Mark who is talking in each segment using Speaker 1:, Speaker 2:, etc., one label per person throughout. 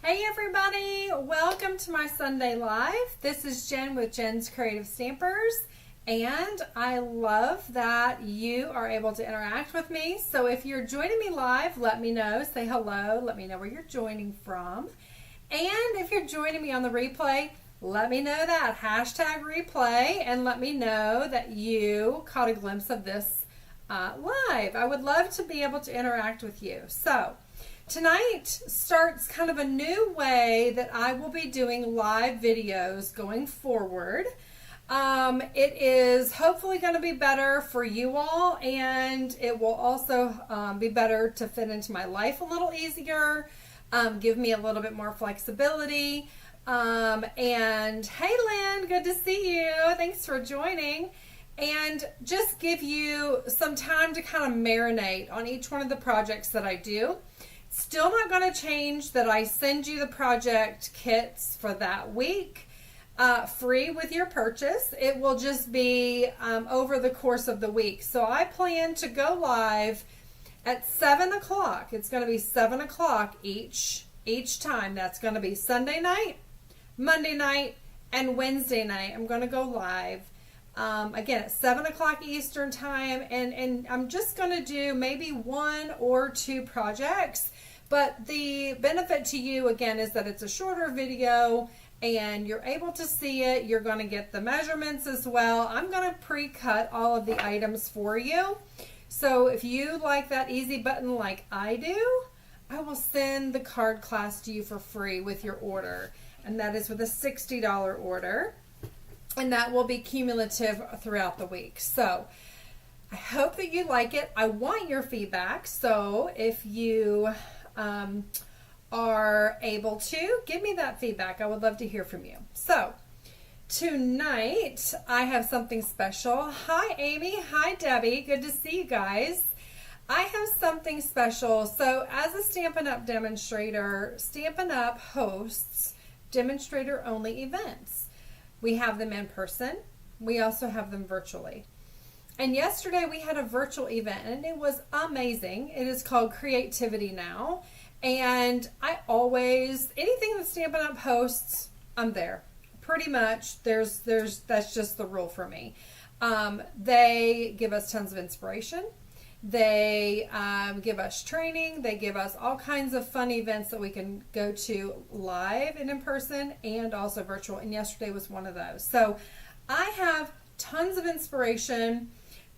Speaker 1: Hey everybody, welcome to my Sunday Live. This is Jen with Jen's Creative Stampers, and I love that you are able to interact with me. So if you're joining me live, let me know, say hello, let me know where you're joining from. And if you're joining me on the replay, let me know that, hashtag replay, and let me know that you caught a glimpse of this live. I would love to be able to interact with you. So tonight starts kind of a new way that I will be doing live videos going forward. It is hopefully going to be better for you all, and it will also be better to fit into my life a little easier, give me a little bit more flexibility. And hey Lynn, good to see you. Thanks for joining. And just give you some time to kind of marinate on each one of the projects that I do. Still not going to change that I send you the project kits for that week free with your purchase. It will just be over the course of the week. So I plan to go live at 7 o'clock. It's going to be 7 o'clock each time. That's going to be Sunday night, Monday night, and Wednesday night. I'm going to go live again at 7 o'clock Eastern time, and I'm just going to do maybe 1 or 2 projects. But the benefit to you, again, is that it's a shorter video and you're able to see it. You're going to get the measurements as well. I'm going to pre-cut all of the items for you. So if you like that easy button like I do, I will send the card class to you for free with your order. And that is with a $60 order. And that will be cumulative throughout the week. So I hope that you like it. I want your feedback. So if you are able to give me that feedback, I would love to hear from you. So tonight I have something special. Hi Amy, hi Debbie, good to see you guys. I have something special. So as a Stampin' Up! Demonstrator, Stampin' Up! Hosts demonstrator only events. We have them in person, we also have them virtually. And yesterday we had a virtual event and it was amazing. It is called Creativity Now. And I always, anything that Stampin' Up! Hosts, I'm there. Pretty much, that's just the rule for me. They give us tons of inspiration. They give us training. They give us all kinds of fun events that we can go to live and in person and also virtual. And yesterday was one of those. So I have tons of inspiration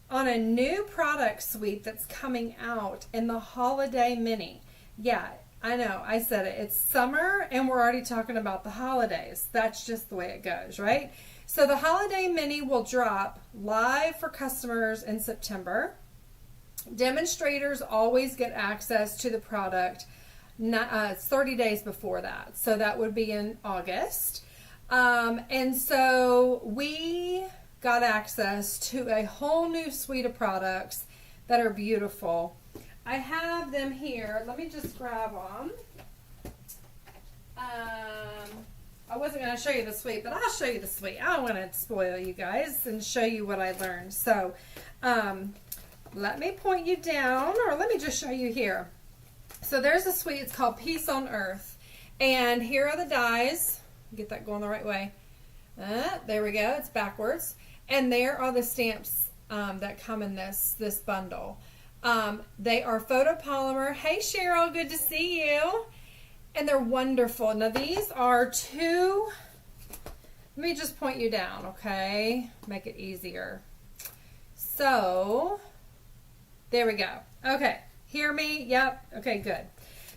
Speaker 1: on a new product suite that's coming out in the Holiday Mini. Yeah, I know, I said it. It's summer and we're already talking about the holidays. That's just the way it goes, right? So the Holiday Mini will drop live for customers in September. Demonstrators always get access to the product 30 days before that. So that would be in August. And so we got access to a whole new suite of products that are beautiful. I have them here. Let me just grab them. I wasn't going to show you the suite, but I'll show you the suite. I don't want to spoil you guys and show you what I learned. So let me point you down, or let me just show you here. So there's a suite. It's called Peace on Earth. And here are the dies. Get that going the right way. There we go. It's backwards. And there are the stamps that come in this bundle. They are photopolymer. Hey Cheryl, good to see you. And they're wonderful. Now these are 2, let me just point you down, okay? Make it easier. So, there we go. Okay, hear me? Yep, okay, good.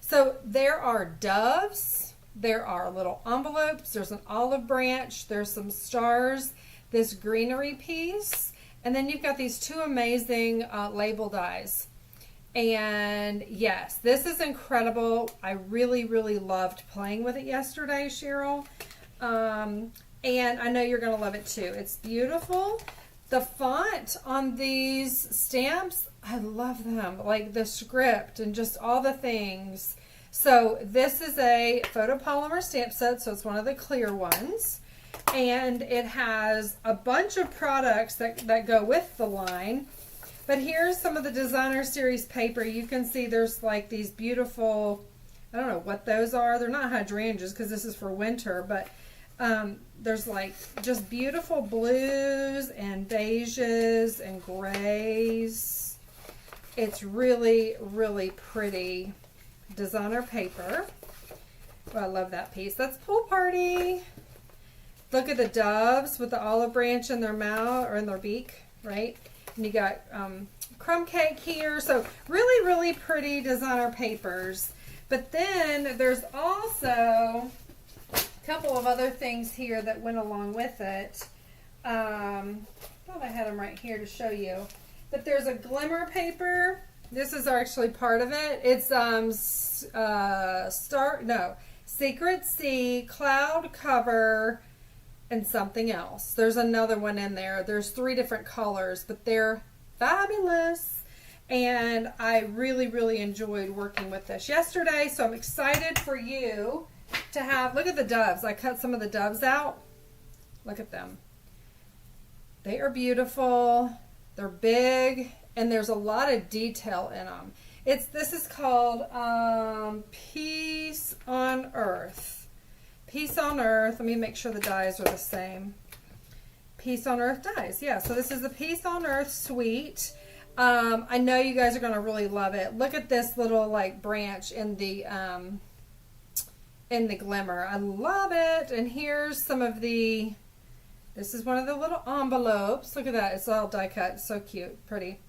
Speaker 1: So there are doves, there are little envelopes, there's an olive branch, there's some stars, this greenery piece, and then you've got these 2 amazing label dies. And yes, this is incredible. I really, really loved playing with it yesterday, Cheryl. And I know you're going to love it too. It's beautiful. The font on these stamps, I love them. Like the script and just all the things. So this is a photopolymer stamp set, so it's one of the clear ones. And it has a bunch of products that go with the line. But here's some of the designer series paper. You can see there's like these beautiful I don't know what those are. They're not hydrangeas because this is for winter, but there's like just beautiful blues and beiges and grays. It's really, really pretty designer paper. Oh, I love that piece. That's Pool Party. Look at the doves with the olive branch in their mouth or in their beak, right? And you got crumb cake here. So really, really pretty designer papers. But then there's also a couple of other things here that went along with it. I thought I had them right here to show you. But there's a glimmer paper. This is actually part of it. It's Secret Sea, Cloud Cover, and something else. There's another one in there. There's 3 different colors, but they're fabulous. And I really, really enjoyed working with this yesterday. So I'm excited for you to have, look at the doves. I cut some of the doves out. Look at them. They are beautiful. They're big, and there's a lot of detail in them. This is called Peace on Earth. Peace on Earth. Let me make sure the dies are the same. Peace on Earth dies. Yeah, so this is the Peace on Earth suite. I know you guys are going to really love it. Look at this little like branch in the glimmer. I love it. And here's some of the, this is one of the little envelopes. Look at that. It's all die cut. It's so cute. Pretty.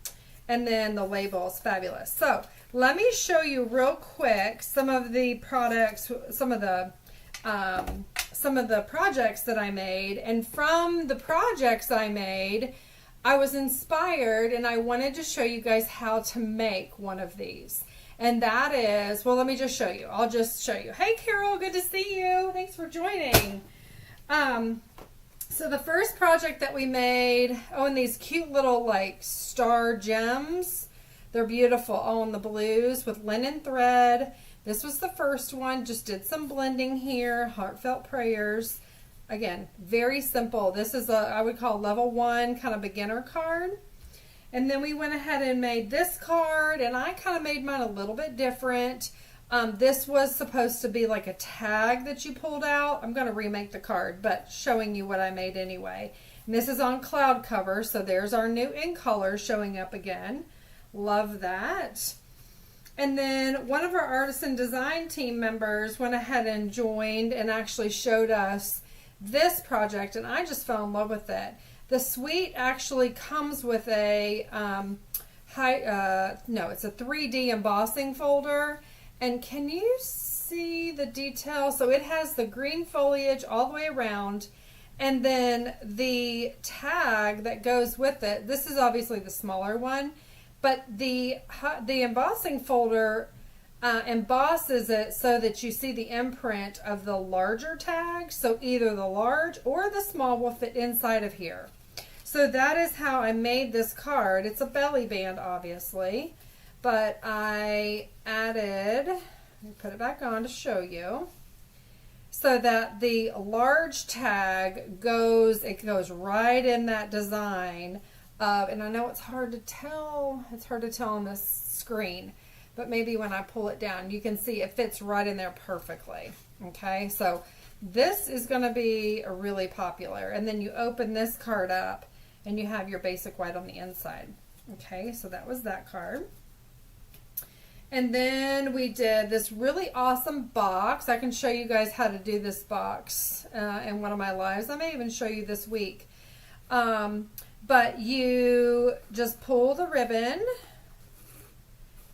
Speaker 1: And then the label is fabulous. So let me show you real quick some of the products, some of the projects that I made. And from the projects I made, I was inspired and I wanted to show you guys how to make one of these. And that is, well, let me just show you. I'll just show you. Hey, Carol, good to see you. Thanks for joining. So the first project that we made, and these cute little like star gems. They're beautiful, all in the blues with linen thread. This was the first one, just did some blending here, heartfelt prayers. Again, very simple. This is I would call level 1 kind of beginner card. And then we went ahead and made this card, and I kind of made mine a little bit different. This was supposed to be like a tag that you pulled out. I'm going to remake the card, but showing you what I made anyway. And this is on cloud cover, so there's our new in color showing up again. Love that. And then one of our artisan design team members went ahead and joined and actually showed us this project, and I just fell in love with it. The suite actually comes with a it's a 3D embossing folder. And can you see the detail? So it has the green foliage all the way around, and then the tag that goes with it. This is obviously the smaller one, but the embossing folder embosses it so that you see the imprint of the larger tag. So either the large or the small will fit inside of here. So that is how I made this card. It's a belly band, obviously. But I added, let me put it back on to show you, so that the large tag goes right in that design of, and I know it's hard to tell on this screen, but maybe when I pull it down, you can see it fits right in there perfectly. Okay, so this is going to be really popular. And then you open this card up and you have your basic white on the inside. Okay, so that was that card. And then we did this really awesome box. I can show you guys how to do this box in one of my lives. I may even show you this week. But you just pull the ribbon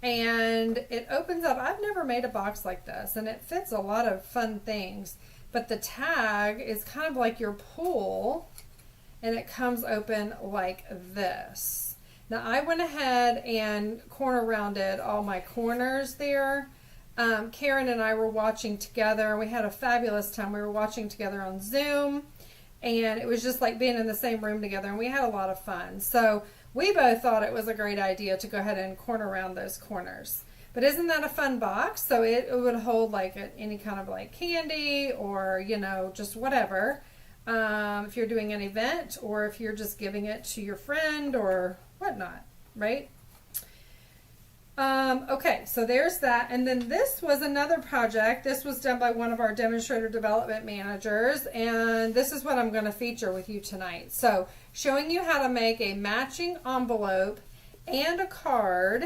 Speaker 1: and it opens up. I've never made a box like this, and it fits a lot of fun things. But the tag is kind of like your pull, and it comes open like this. Now I went ahead and corner rounded all my corners there. Karen and I were watching together. We had a fabulous time. We were watching together on Zoom, and it was just like being in the same room together, and we had a lot of fun. So we both thought it was a great idea to go ahead and corner round those corners. But isn't that a fun box? So it would hold like any kind of like candy or, you know, just whatever. If you're doing an event or if you're just giving it to your friend or whatnot, right? Okay, so there's that. And then this was another project. This was done by one of our demonstrator development managers. And this is what I'm going to feature with you tonight. So showing you how to make a matching envelope and a card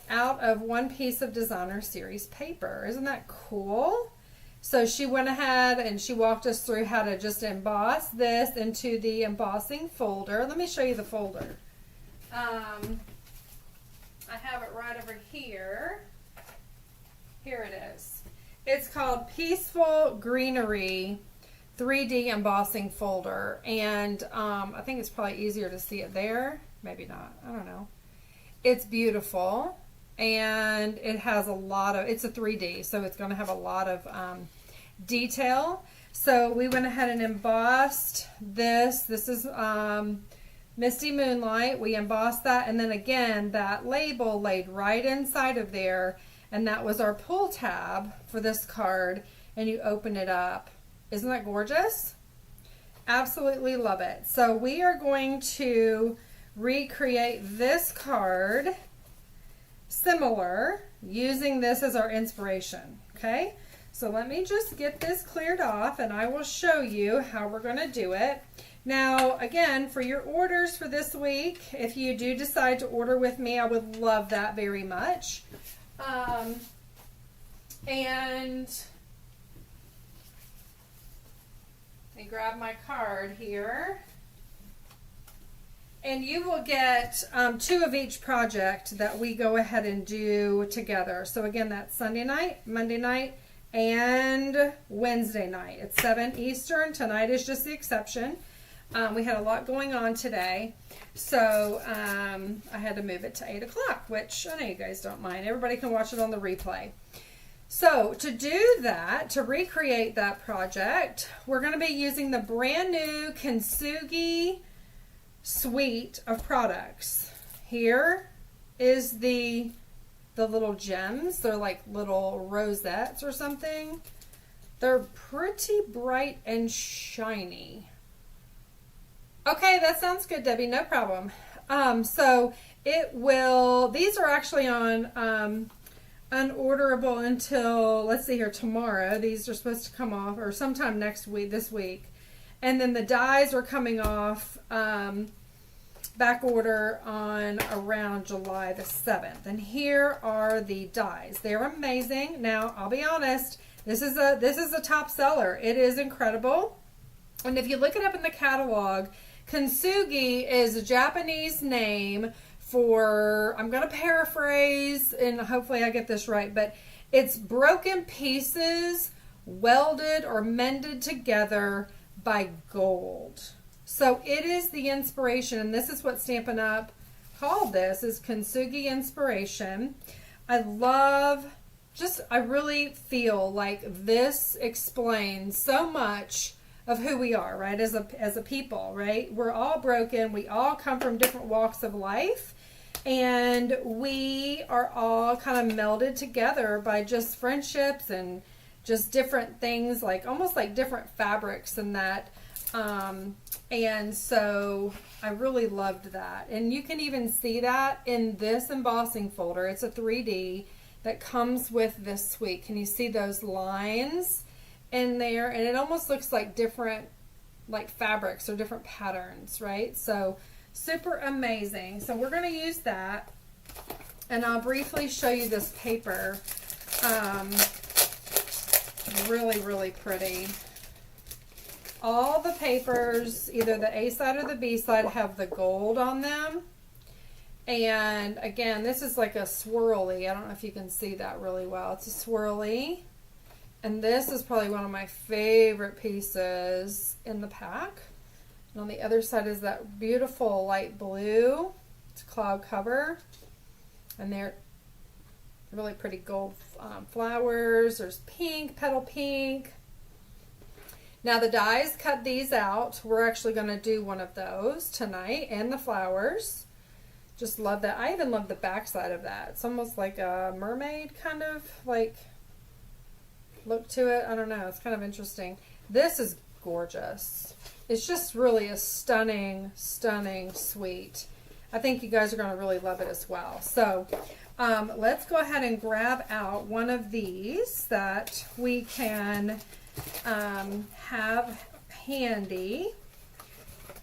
Speaker 1: out of one piece of designer series paper. Isn't that cool? So she went ahead and she walked us through how to just emboss this into the embossing folder. Let me show you the folder. I have it right over here. Here it is. It's called Peaceful Greenery 3D Embossing Folder. And I think it's probably easier to see it there. Maybe not. I don't know. It's beautiful. And it has a lot of, it's a 3D, so it's going to have a lot of detail. So we went ahead and embossed this. This is Misty Moonlight. We embossed that, and then again that label laid right inside of there, and that was our pull tab for this card, and you open it up. Isn't that gorgeous? Absolutely love it. So we are going to recreate this card similar, using this as our inspiration. Okay, so let me just get this cleared off and I will show you how we're going to do it. Now, again, for your orders for this week, if you do decide to order with me, I would love that very much. And let me grab my card here. And you will get 2 of each project that we go ahead and do together. So again, that's Sunday night, Monday night, and Wednesday night. It's 7 Eastern. Tonight is just the exception. We had a lot going on today, so I had to move it to 8 o'clock, which I know you guys don't mind. Everybody can watch it on the replay. So to do that, to recreate that project, we're going to be using the brand new Kintsugi suite of products. Here is the little gems. They're like little rosettes or something. They're pretty bright and shiny. Okay, that sounds good, Debbie. No problem. So it will, these are actually on unorderable until, let's see here, tomorrow. These are supposed to come off, or sometime next week, this week. And then the dies are coming off back order on around July the 7th. And here are the dies. They're amazing. Now, I'll be honest, this is a top seller. It is incredible. And if you look it up in the catalog, Kintsugi is a Japanese name for, I'm going to paraphrase and hopefully I get this right, but it's broken pieces welded or mended together by gold. So it is the inspiration, and this is what Stampin' Up! Called this, is Kintsugi Inspiration. I really feel like this explains so much of who we are, right, as a people, right? We're all broken. We all come from different walks of life, and we are all kind of melded together by just friendships and just different things, like almost like different fabrics and that. And so I really loved that. And you can even see that in this embossing folder. It's a 3D that comes with this suite. Can you see those lines in there? And it almost looks like different like fabrics or different patterns, right? So super amazing. So we're going to use that, and I'll briefly show you this paper. Really, really pretty. All the papers, either the A side or the B side, have the gold on them. And again, this is like a swirly. I don't know if you can see that really well. It's a swirly. And this is probably one of my favorite pieces in the pack. And on the other side is that beautiful light blue. It's cloud cover. And they're really pretty gold flowers. There's pink, petal pink. Now the dies cut these out. We're actually going to do one of those tonight, and the flowers. Just love that. I even love the back side of that. It's almost like a mermaid kind of like look to it. I don't know. It's kind of interesting. This is gorgeous. It's just really a stunning, stunning suite. I think you guys are going to really love it as well. So let's go ahead and grab out one of these that we can have handy.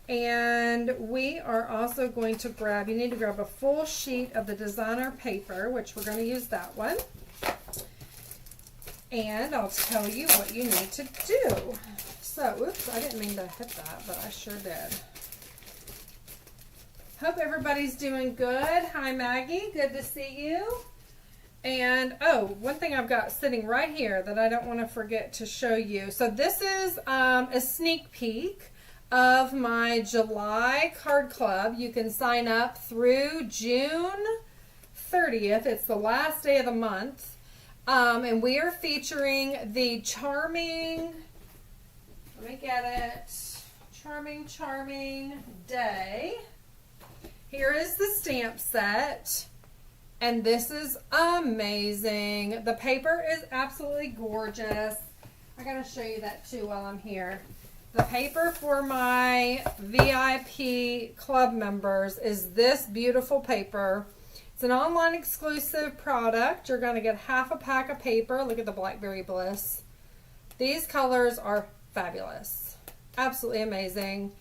Speaker 1: And we are also going to grab, you need to grab a full sheet of the designer paper, which we're going to use that one. And I'll tell you what you need to do. So, oops, I didn't mean to hit that, but I sure did. Hope everybody's doing good. Hi, Maggie. Good to see you. And, oh, one thing I've got sitting right here that I don't want to forget to show you. So this is a sneak peek of my July card club. You can sign up through June 30th. It's the last day of the month. And we are featuring the charming, let me get it, charming day. Here is the stamp set. And this is amazing. The paper is absolutely gorgeous. I gotta show you that too while I'm here. The paper for my VIP club members is this beautiful paper. It's an online exclusive product. You're going to get half a pack of paper. Look at the Blackberry Bliss. These colors are fabulous. Absolutely amazing.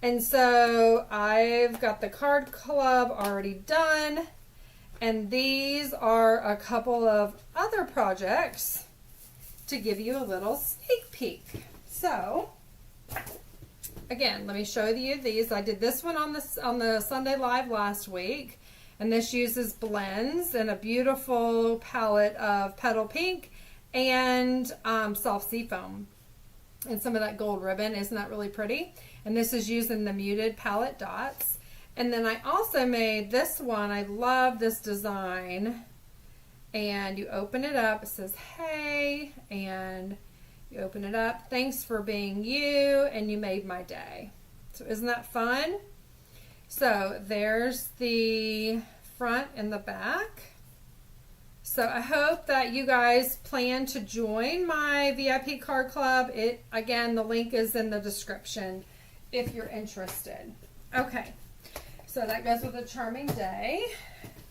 Speaker 1: And so I've got the card club already done. And these are a couple of other projects to give you a little sneak peek. So, again, let me show you these. I did this one on the Sunday Live last week, and this uses blends and a beautiful palette of petal pink and soft seafoam and some of that gold ribbon. Isn't that really pretty? And this is using the muted palette dots. And then I also made this one. I love this design. And you open it up. It says, hey, and you open it up. Thanks for being you, and you made my day. So isn't that fun? So there's the front and the back. So I hope that you guys plan to join my VIP card club. Again, the link is in the description if you're interested. Okay, so that goes with a charming day.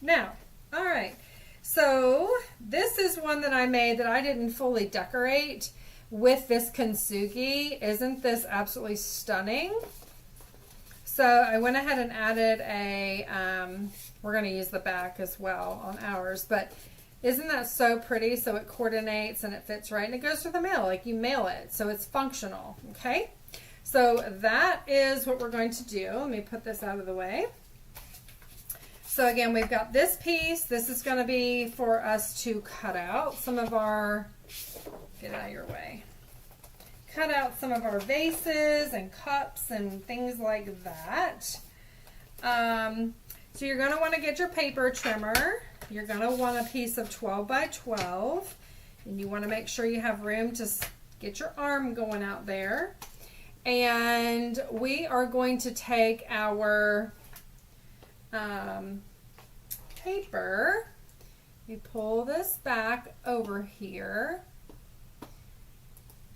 Speaker 1: Now, all right. So this is one that I made that I didn't fully decorate with this kintsugi. Isn't this absolutely stunning? So I went ahead and added a, we're going to use the back as well on ours, but isn't that so pretty? So it coordinates and it fits right, and it goes to the mail, like you mail it, so it's functional, okay? So that is what we're going to do. Let me put this out of the way. So again, we've got this piece. This is going to be for us to cut out some of our, get out of your way, cut out some of our vases and cups and things like that. So you're going to want to get your paper trimmer. You're going to want a piece of 12 by 12. And you want to make sure you have room to get your arm going out there. And we are going to take our paper, you pull this back over here.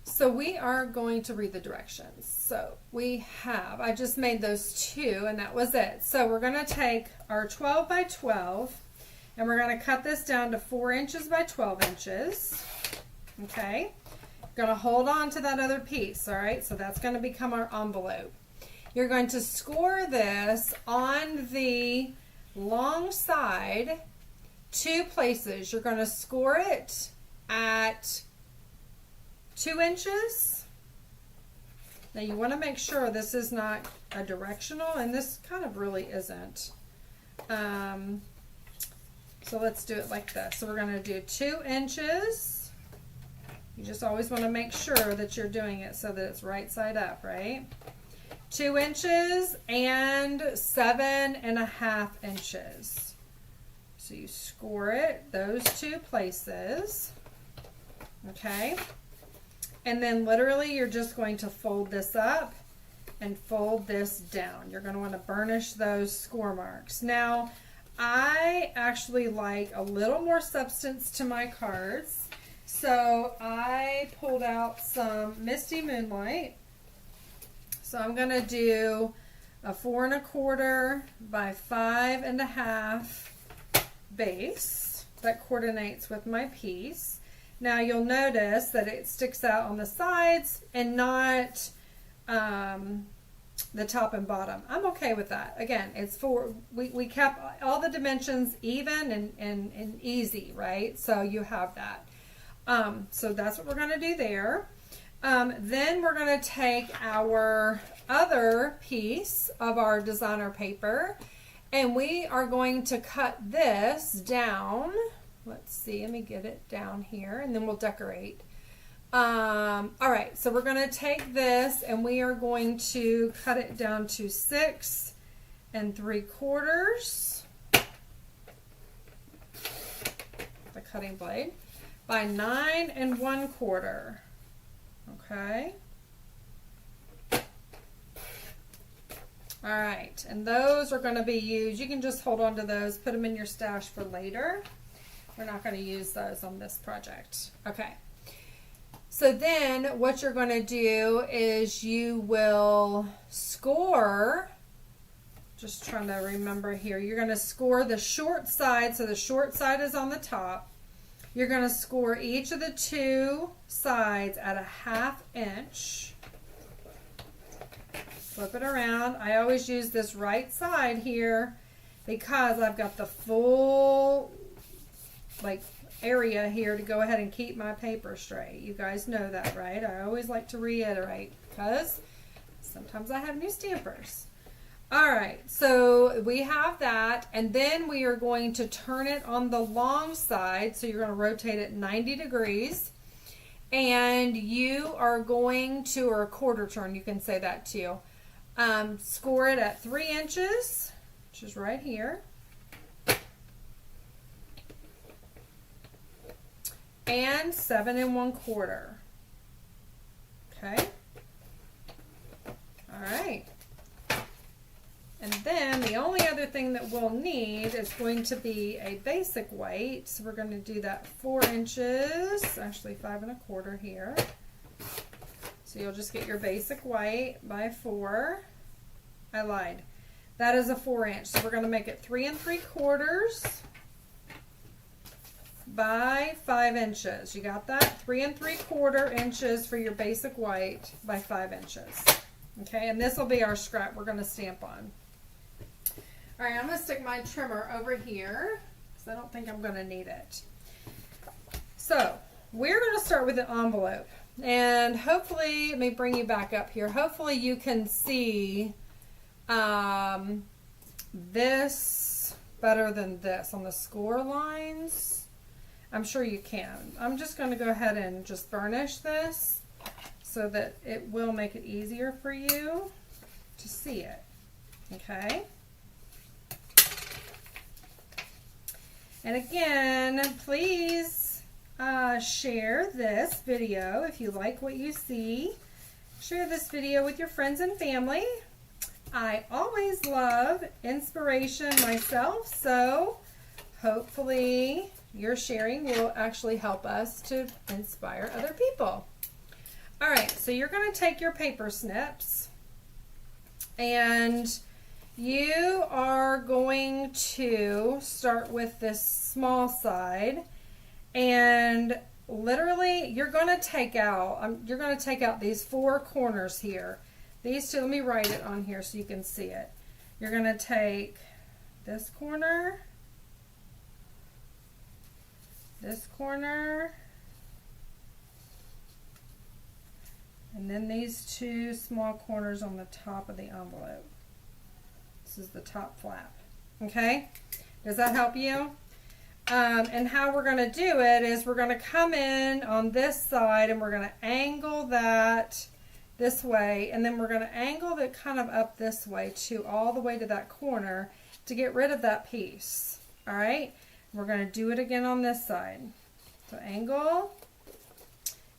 Speaker 1: So we are going to read the directions. So we have, I just made those two and that was it. So we're going to take our 12 by 12 and we're going to cut this down to 4 inches by 12 inches. Okay. We're going to hold on to that other piece. All right. So that's going to become our envelope. You're going to score this on the long side 2 places. You're going to score it at 2 inches. Now you want to make sure this is not a directional, and this kind of really isn't. So let's do it like this. So we're going to do 2 inches. You just always want to make sure that you're doing it so that it's right side up, right? 2 inches and 7.5 inches. So you score it those 2 places. Okay. And then literally you're just going to fold this up and fold this down. You're going to want to burnish those score marks. Now, I actually like a little more substance to my cards. So I pulled out some Misty Moonlight. So I'm going to do a 4 1/4 by 5 1/2 base that coordinates with my piece. Now you'll notice that it sticks out on the sides and not the top and bottom. I'm okay with that. Again, it's we kept all the dimensions even and easy, right? So you have that. So that's what we're going to do there. Then we're going to take our other piece of our designer paper and we are going to cut this down. Let's see, let me get it down here and then we'll decorate. All right, so we're going to take this and we are going to cut it down to 6 3/4, the cutting blade, by 9 1/4. Okay. All right, and those are going to be used. You can just hold on to those, put them in your stash for later. We're not going to use those on this project. Okay. So then what you're going to do is you will score, just trying to remember here, you're going to score the short side, so the short side is on the top. You're going to score each of the 2 sides at a 1/2 inch. Flip it around. I always use this right side here because I've got the full area here to go ahead and keep my paper straight. You guys know that, right? I always like to reiterate because sometimes I have new stampers. All right, so we have that, and then we are going to turn it on the long side. So you're going to rotate it 90 degrees, and you are going to, or a quarter turn, you can say that too. Score it at 3 inches, which is right here. And 7 1/4. Okay. All right. And then the only other thing that we'll need is going to be a basic weight. So we're going to do that 4 inches, actually 5 1/4 here. So you'll just get your basic weight by 4. I lied. That is a 4 inch. So we're going to make it 3 3/4 by 5 inches. You got that? 3 3/4 inches for your basic weight by 5 inches. Okay, and this will be our scrap we're going to stamp on. All right, I'm going to stick my trimmer over here because I don't think I'm going to need it. So we're going to start with the envelope, and hopefully, let me bring you back up here. Hopefully you can see this better than this on the score lines. I'm sure you can. I'm just going to go ahead and just burnish this so that it will make it easier for you to see it. Okay? And again, please share this video if you like what you see. Share this video with your friends and family. I always love inspiration myself, so hopefully your sharing will actually help us to inspire other people. All right, so you're going to take your paper snips and you are going to start with this small side, and literally you're going to take out these 4 corners here. These 2, let me write it on here so you can see it. You're going to take this corner, this corner, and then these 2 small corners on the top of the envelope. This is the top flap. Okay? Does that help you? And how we're going to do it is we're going to come in on this side and we're going to angle that this way, and then we're going to angle it kind of up this way too, all the way to that corner to get rid of that piece. All right? We're going to do it again on this side. So angle,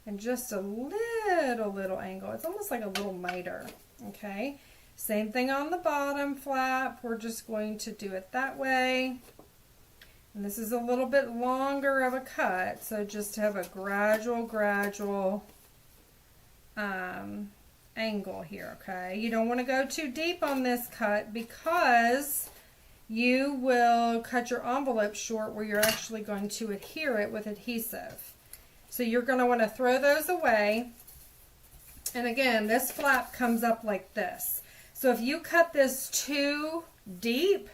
Speaker 1: and just a little angle. It's almost like a little miter. Okay? Same thing on the bottom flap. We're just going to do it that way. And this is a little bit longer of a cut, so just have a gradual angle here, okay? You don't want to go too deep on this cut because you will cut your envelope short where you're actually going to adhere it with adhesive. So you're going to want to throw those away. And again, this flap comes up like this. So if you cut this too deep,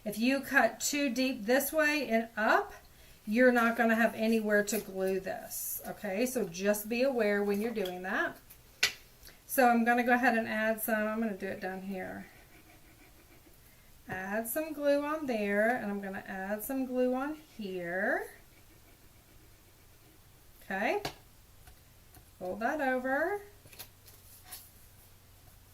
Speaker 1: if you cut too deep this way and up, you're not going to have anywhere to glue this. Okay, so just be aware when you're doing that. So I'm going to go ahead and add some, I'm going to do it down here. Add some glue on there, and I'm going to add some glue on here. Okay, fold that over.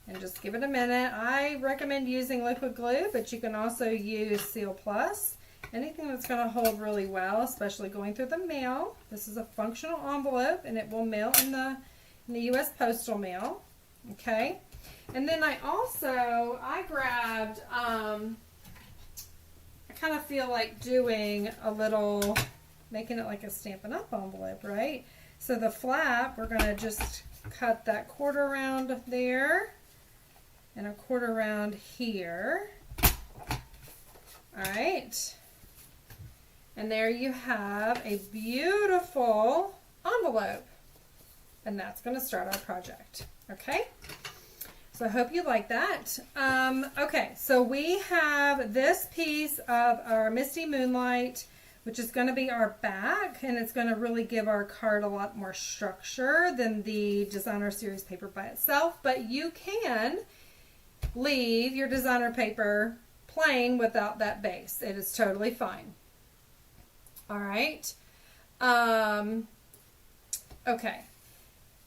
Speaker 1: And just give it a minute. I recommend using liquid glue, but you can also use Seal Plus. Anything that's going to hold really well, especially going through the mail. This is a functional envelope, and it will mail in the U.S. Postal Mail. Okay. And then I grabbed, I kind of feel like doing a little, making it like a Stampin' Up! Envelope, right? So the flap, we're going to just cut that quarter around there. And a quarter around here. All right. And there you have a beautiful envelope. And that's going to start our project. Okay. So I hope you like that. Okay, so we have this piece of our Misty Moonlight, which is going to be our back, and it's going to really give our card a lot more structure than the Designer Series paper by itself. But you can leave your designer paper plain without that base. It is totally fine. All right. Okay.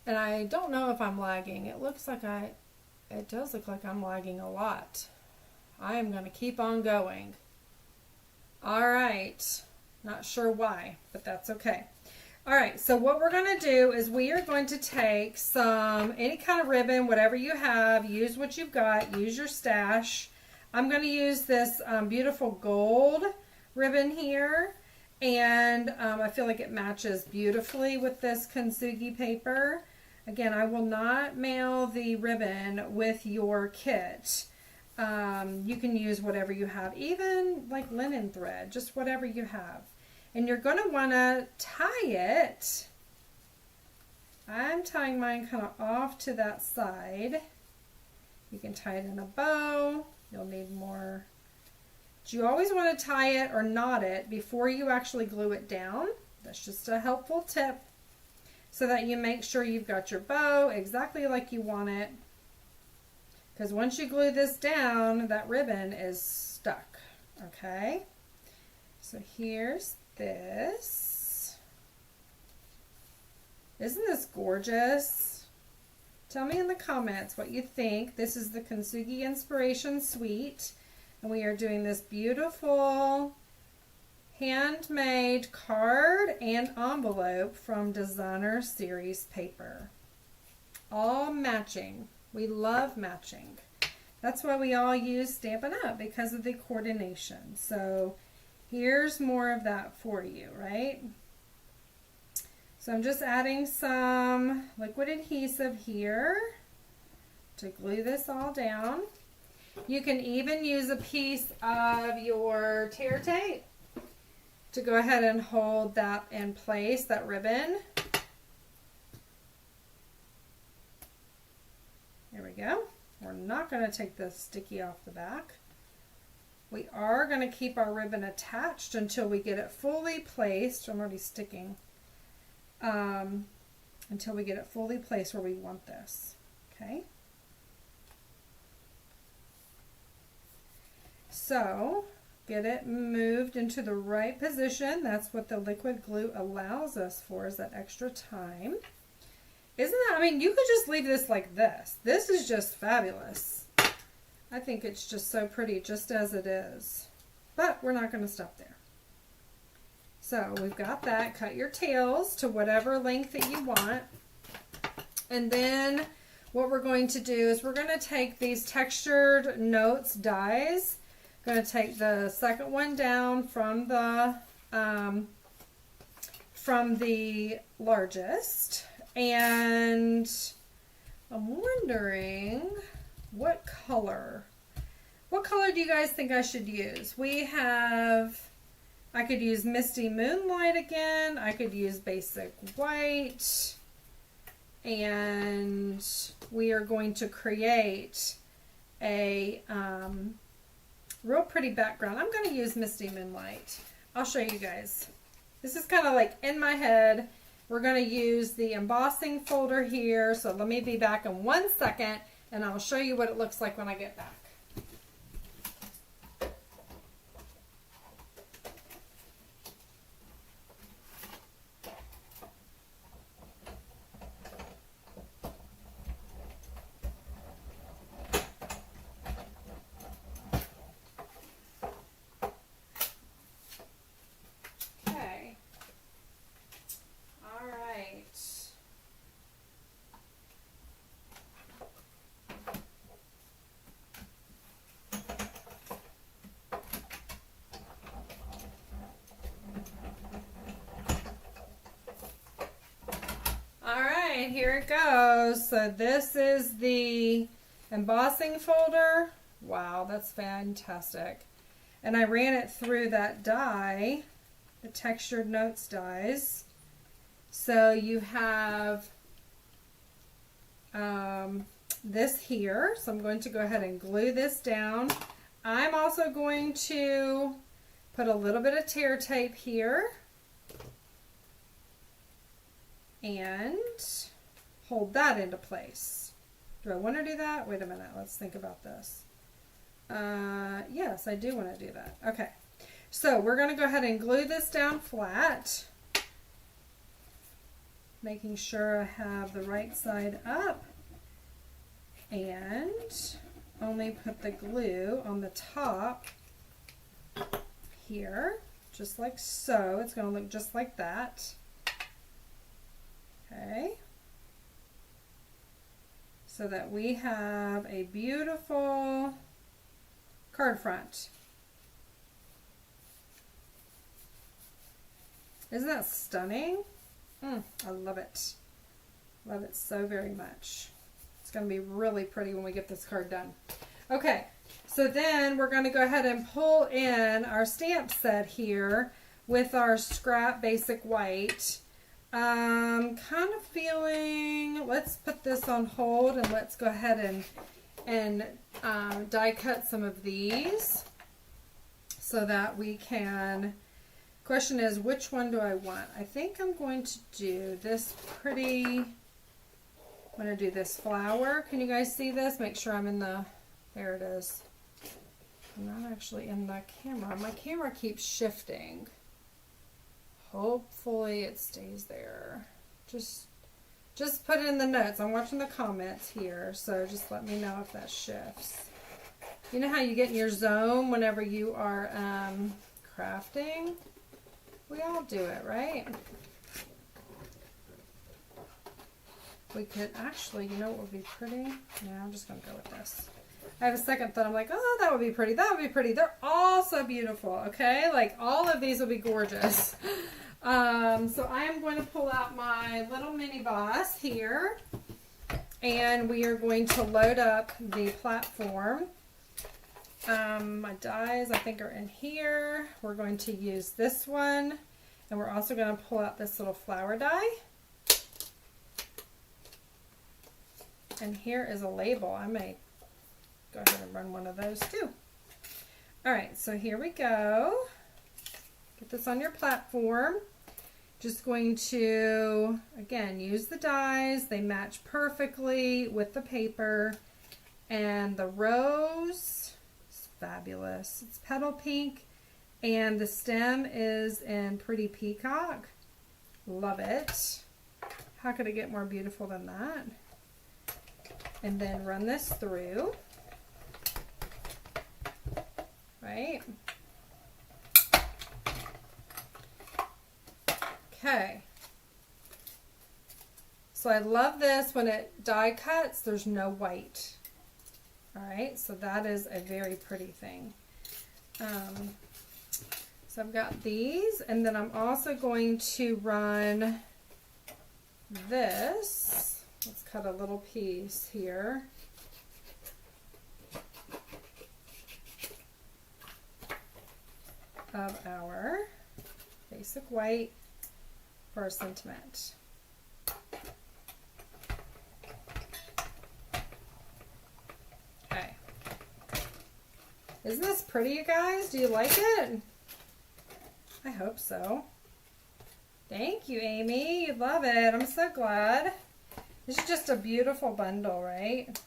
Speaker 1: And I don't know if I'm lagging. It does look like I'm lagging a lot. I am going to keep on going. All right. Not sure why, but that's okay. All right, so what we're going to do is we are going to take any kind of ribbon, whatever you have, use what you've got, use your stash. I'm going to use this beautiful gold ribbon here, and I feel like it matches beautifully with this kintsugi paper. Again, I will not mail the ribbon with your kit. You can use whatever you have, even like linen thread, just whatever you have. And you're going to want to tie it. I'm tying mine kind of off to that side. You can tie it in a bow. You'll need more. But you always want to tie it or knot it before you actually glue it down. That's just a helpful tip, so that you make sure you've got your bow exactly like you want it. Because once you glue this down, that ribbon is stuck. Okay? So here's this. Isn't this gorgeous? Tell me in the comments what you think. This is the Kintsugi Inspiration Suite, and we are doing this beautiful handmade card and envelope from Designer Series paper. All matching. We love matching. That's why we all use Stampin' Up! Because of the coordination. So here's more of that for you, right? So I'm just adding some liquid adhesive here to glue this all down. You can even use a piece of your tear tape to go ahead and hold that in place, that ribbon. There we go. We're not going to take the sticky off the back. We are going to keep our ribbon attached until we get it fully placed. I'm already sticking. Until we get it fully placed where we want this. Okay. So get it moved into the right position. That's what the liquid glue allows us for, is that extra time. Isn't that, I mean, you could just leave this like this. This is just fabulous. I think it's just so pretty just as it is. But we're not going to stop there. So we've got that. Cut your tails to whatever length that you want. And then what we're going to do is we're going to take these textured notes dies. Going to take the second one down from the largest, and I'm wondering what color. What color do you guys think I should use? I could use Misty Moonlight again. I could use basic white. And we are going to create a real pretty background. I'm going to use Misty Moonlight. I'll show you guys. This is kind of like in my head. We're going to use the embossing folder here. So let me be back in 1 second and I'll show you what it looks like when I get back. Here it goes. So this is the embossing folder. Wow, that's fantastic. And I ran it through that die, the textured notes dies. So you have this here. So I'm going to go ahead and glue this down. I'm also going to put a little bit of tear tape here. And hold that into place. Do I want to do that? Wait a minute, let's think about this. Yes, I do want to do that. Okay, so we're going to go ahead and glue this down flat, making sure I have the right side up, and only put the glue on the top here, just like so. It's going to look just like that. Okay, so that we have a beautiful card front. Isn't that stunning? I love it. Love it so very much. It's going to be really pretty when we get this card done. Okay, so then we're going to go ahead and pull in our stamp set here with our scrap basic white. Kind of feeling, let's put this on hold and let's go ahead and die cut some of these so that we can, question is, which one do I want? I think I'm going to do this pretty, I'm going to do this flower. Can you guys see this? Make sure I'm in the, there it is. I'm not actually in the camera. My camera keeps shifting. Hopefully it stays there. Just put it in the notes. I'm watching the comments here, so just let me know if that shifts. You know how you get in your zone whenever you are crafting? We all do it, right? We could actually, you know what would be pretty? Yeah, I'm just going to go with this. I have a second thought. I'm like, oh, that would be pretty. That would be pretty. They're all so beautiful, okay? Like, all of these will be gorgeous. So I am going to pull out my little mini boss here. And we are going to load up the platform. My dies, I think, are in here. We're going to use this one. And we're also going to pull out this little flower die. And here is a label. I may go ahead and run one of those too. All right, so here we go. Get this on your platform. Just going to, again, use the dies. They match perfectly with the paper. And the rose is fabulous. It's petal pink. And the stem is in Pretty Peacock. Love it. How could it get more beautiful than that? And then run this through. Right? Okay. So I love this when it die cuts, there's no white. Alright, so that is a very pretty thing. So I've got these, and then I'm also going to run this. Let's cut a little piece here. of our basic white for our sentiment. Okay. Isn't this pretty, you guys? Do you like it? I hope so. Thank you, Amy. You love it. I'm so glad. This is just a beautiful bundle, right?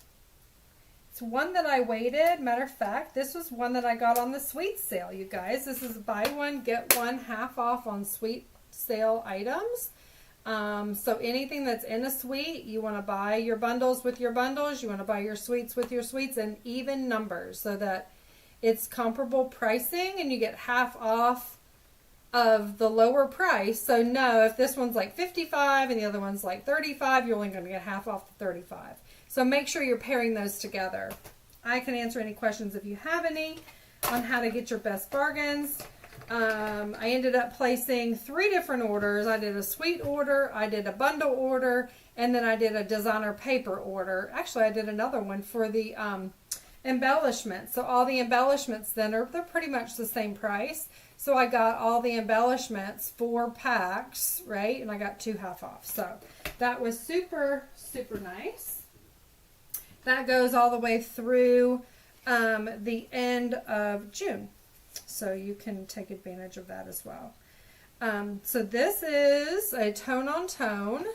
Speaker 1: It's one that I waited. Matter of fact, this was one that I got on the sweet sale, you guys. This is buy one, get one half off on sweet sale items. So anything that's in a suite, you want to buy your bundles with your bundles. You want to buy your suites with your suites, and even numbers so that it's comparable pricing and you get half off of the lower price. So no, if this one's like 55 and the other one's like 35, you're only going to get half off the 35. So make sure you're pairing those together. I can answer any questions if you have any on how to get your best bargains. I ended up placing 3 different orders. I did a suite order, I did a bundle order, and then I did a designer paper order. Actually, I did another one for the embellishments. So all the embellishments then they're pretty much the same price. So I got all the embellishments 4 packs, right? And I got 2 half off. So that was super, super nice. That goes all the way through the end of June. So you can take advantage of that as well. So this is a tone on tone.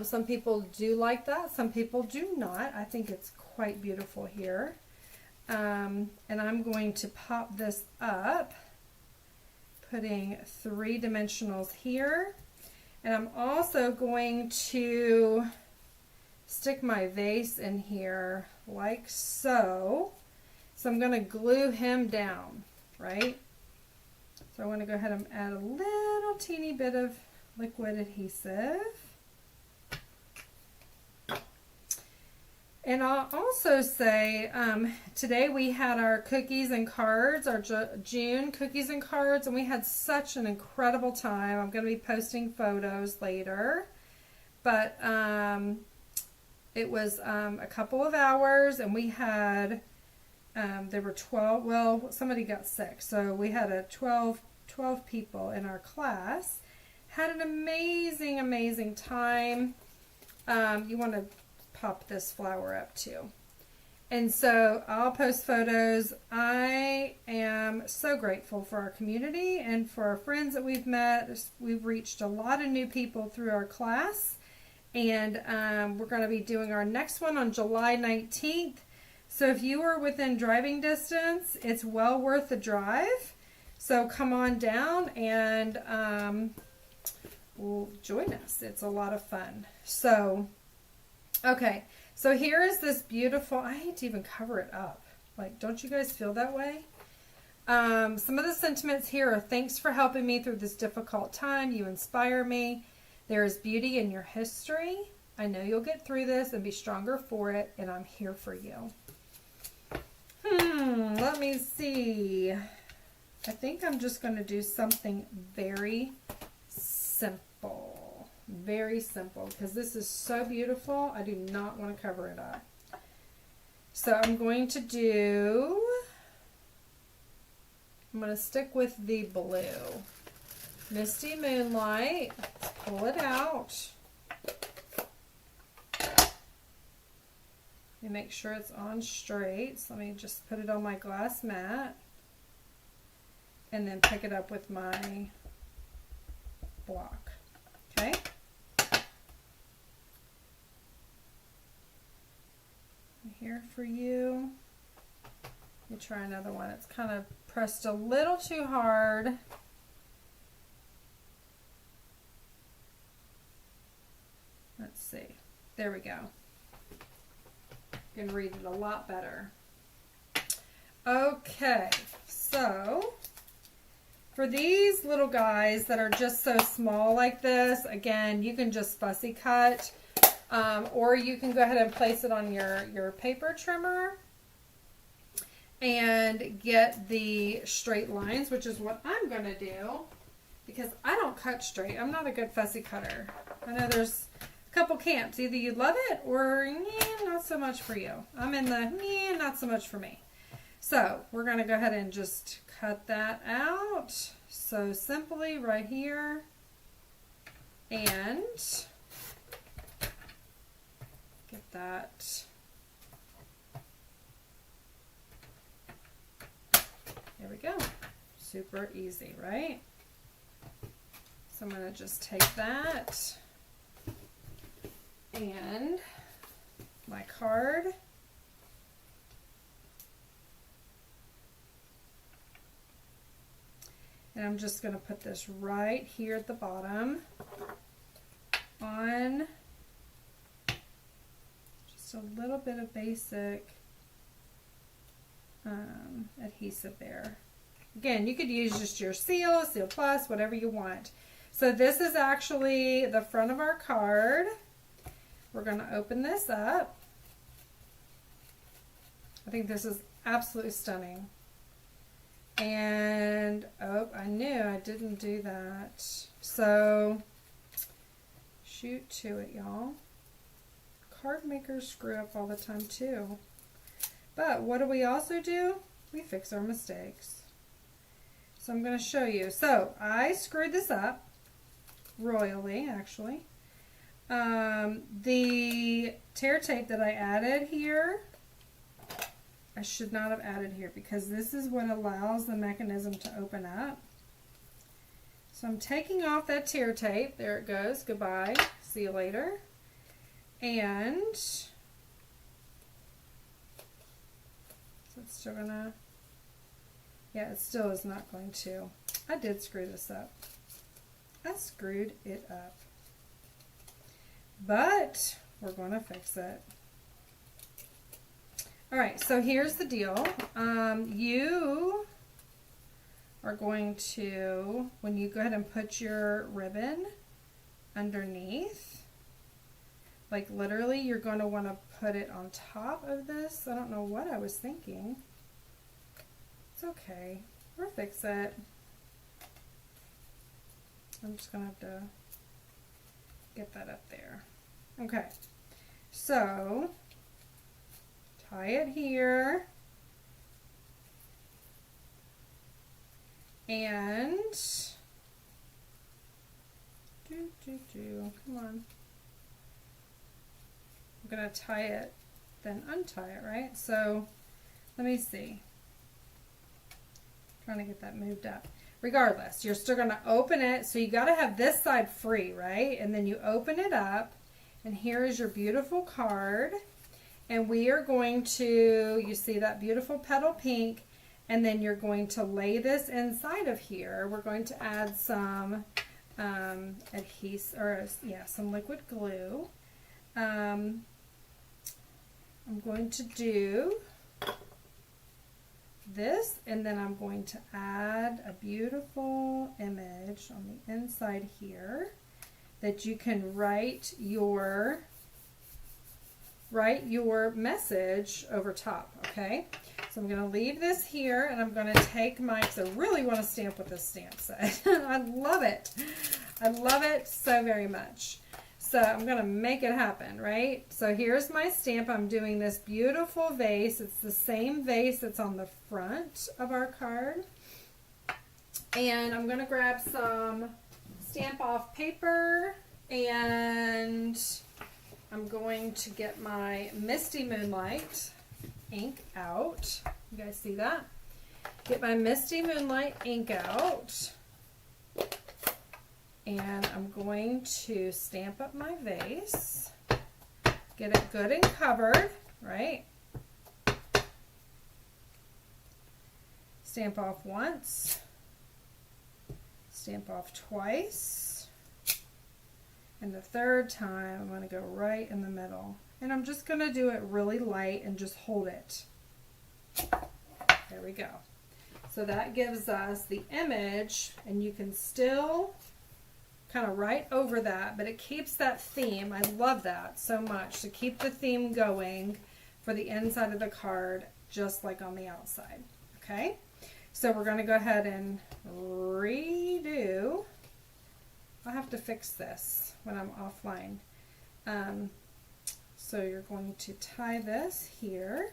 Speaker 1: Some people do like that. Some people do not. I think it's quite beautiful here. And I'm going to pop this up, putting 3 dimensionals here. And I'm also going to stick my vase in here like so. So I'm going to glue him down, right? So I want to go ahead and add a little teeny bit of liquid adhesive. And I'll also say, today we had our cookies and cards, our June cookies and cards, and we had such an incredible time. I'm going to be posting photos later. But it was a couple of hours, and we had, there were 12, well, somebody got sick. So we had a 12 people in our class. Had an amazing, amazing time. You want to pop this flower up too. And so I'll post photos. I am so grateful for our community and for our friends that we've met. We've reached a lot of new people through our class. And we're going to be doing our next one on July 19th. So if you are within driving distance, it's well worth the drive. So come on down and join us. It's a lot of fun. So okay, so here is this beautiful, I hate to even cover it up. Like, don't you guys feel that way? Some of the sentiments here are, thanks for helping me through this difficult time. You inspire me. There is beauty in your history. I know you'll get through this and be stronger for it, and I'm here for you. Let me see. I think I'm just going to do something very simple. Very simple, because this is so beautiful. I do not want to cover it up. So I'm going to stick with the blue. Misty Moonlight. Let's pull it out. Let me make sure it's on straight. So let me just put it on my glass mat. And then pick it up with my block. Okay? Here for you. Let me try another one. It's kind of pressed a little too hard. Let's see. There we go. You can read it a lot better. Okay, so for these little guys that are just so small like this, again, you can just fussy cut. Or you can go ahead and place it on your paper trimmer and get the straight lines, which is what I'm going to do because I don't cut straight. I'm not a good fussy cutter. I know there's a couple camps. Either you love it or not so much for you. I'm in the not so much for me. So we're going to go ahead and just cut that out. So simply right here, and get that. There we go. Super easy, right? So I'm going to just take that and my card. And I'm just going to put this right here at the bottom on just a little bit of basic adhesive there. Again, you could use just your Seal Plus, whatever you want. So this is actually the front of our card. We're going to open this up. I think this is absolutely stunning. And, oh, I knew I didn't do that. So, shoot to it, y'all. Card makers screw up all the time, too. But what do we also do? We fix our mistakes. So I'm going to show you. So, I screwed this up royally, actually. The tear tape that I added here, I should not have added here because this is what allows the mechanism to open up. So I'm taking off that tear tape. There it goes. Goodbye. See you later. And so it's still gonna, yeah, it still is not going to. I did screw this up. I screwed it up. But we're going to fix it. Alright, so here's the deal. You are going to, when you go ahead and put your ribbon underneath, like literally you're going to want to put it on top of this. I don't know what I was thinking. It's okay. We'll fix it. I'm just going to have to get that up there. Okay, so tie it here, and come on. I'm going to tie it, then untie it, right? So let me see. Trying to get that moved up. Regardless, you're still going to open it, so you got to have this side free, right? And then you open it up, and here is your beautiful card. And we are going to, you see that beautiful petal pink, and then you're going to lay this inside of here. We're going to add some adhesive, or yeah, some liquid glue. I'm going to do this, and then I'm going to add a beautiful image on the inside here that you can write your message over top, okay? So I'm going to leave this here, and I'm going to take my, because I really want to stamp with this stamp set. I love it. I love it so very much. So I'm going to make it happen, right? So here's my stamp. I'm doing this beautiful vase. It's the same vase that's on the front of our card. And I'm going to grab some stamp off paper, and I'm going to get my Misty Moonlight ink out. You guys see that? Get my Misty Moonlight ink out. And I'm going to stamp up my vase, get it good and covered, right? Stamp off once, stamp off twice, and the third time I'm going to go right in the middle. And I'm just going to do it really light and just hold it. There we go. So that gives us the image, and you can still kind of right over that, but it keeps that theme. I love that so much, to keep the theme going for the inside of the card, just like on the outside. Okay, so we're going to go ahead and redo. I'll have to fix this when I'm offline. So you're going to tie this here,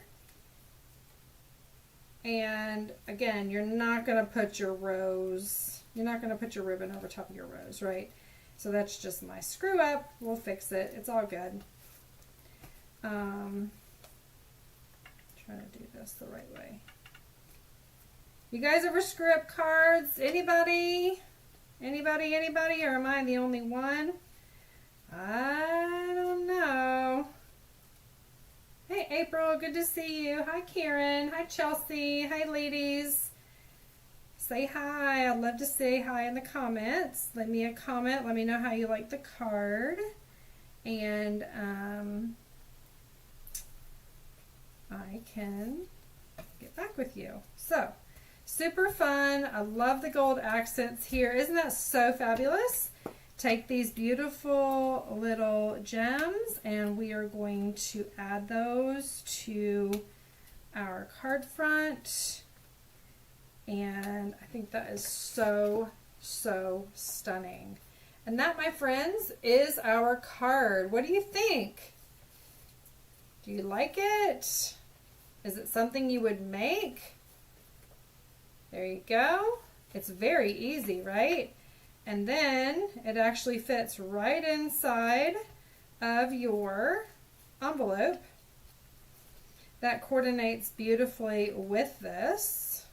Speaker 1: And again, you're not going to put your rose, you're not going to put your ribbon over top of your rose, right? So that's just my screw up. We'll fix it. It's all good. Trying to do this the right way. You guys ever screw up cards? Anybody? Anybody? Anybody? Or am I the only one? I don't know. Hey, April. Good to see you. Hi, Karen. Hi, Chelsea. Hi, ladies. Say hi. I'd love to say hi in the comments. Leave me a comment. Let me know how you like the card. And I can get back with you. So, super fun. I love the gold accents here. Isn't that so fabulous? Take these beautiful little gems and we are going to add those to our card front. And I think that is so, so stunning. And that, my friends, is our card. What do you think? Do you like it? Is it something you would make? There you go. It's very easy, right? And then it actually fits right inside of your envelope. That coordinates beautifully with this.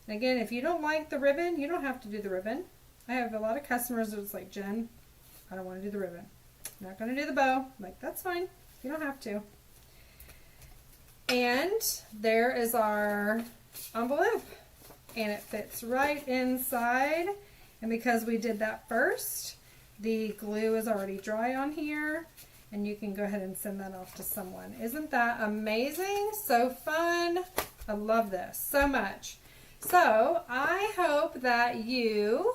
Speaker 1: Again, if you don't like the ribbon, you don't have to do the ribbon. I have a lot of customers that's like, Jen, I don't want to do the ribbon. I'm not going to do the bow. I'm like, that's fine. You don't have to. And there is our envelope. And it fits right inside. And because we did that first, the glue is already dry on here. And you can go ahead and send that off to someone. Isn't that amazing? So fun. I love this so much. So I hope that you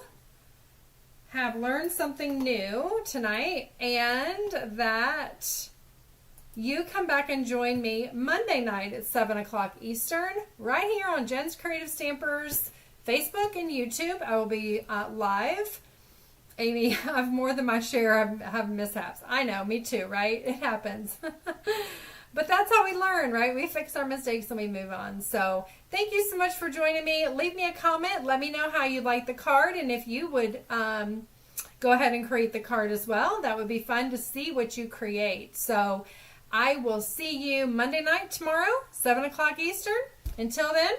Speaker 1: have learned something new tonight and that you come back and join me Monday night at 7 o'clock Eastern right here on Jen's Creative Stampers Facebook and YouTube. I will be live. Amy, I have more than my share of mishaps. I know, me too, right? It happens. But that's how we learn, right? We fix our mistakes and we move on. So thank you so much for joining me. Leave me a comment. Let me know how you like the card and if you would go ahead and create the card as well. That would be fun to see what you create. So I will see you Monday night tomorrow, 7 o'clock Eastern. Until then,